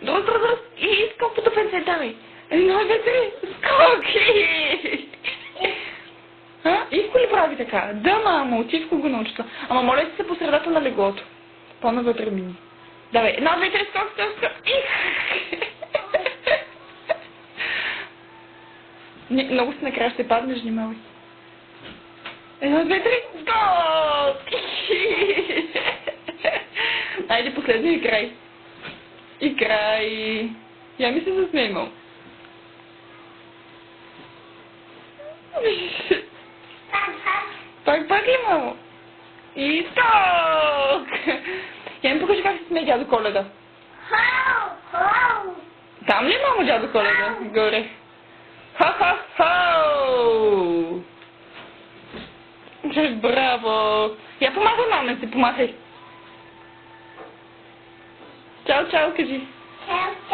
Друг. И скок по 50 давай. 1, 2, 3. Скоки! Ивко ли прави така? Да, мамо, от Ивко го научила. Ама моля си се по средата на леглото. По-навътре мини. Давай, 1, 2, 3, скок. Много си накрая ще паднеш, внимавай. 1, 2, 3, скок! Айде, последния и край. И край. Я ми се засмеймал. Пак ли, мамо? И скок! Я ми покажи как се смее дядо Коледа. Там ли, мамо, дядо Коледа? Горе. Ха-ха-хау! Браво! Я помахай, мамо, си помахай. Чао, кажи. Чао.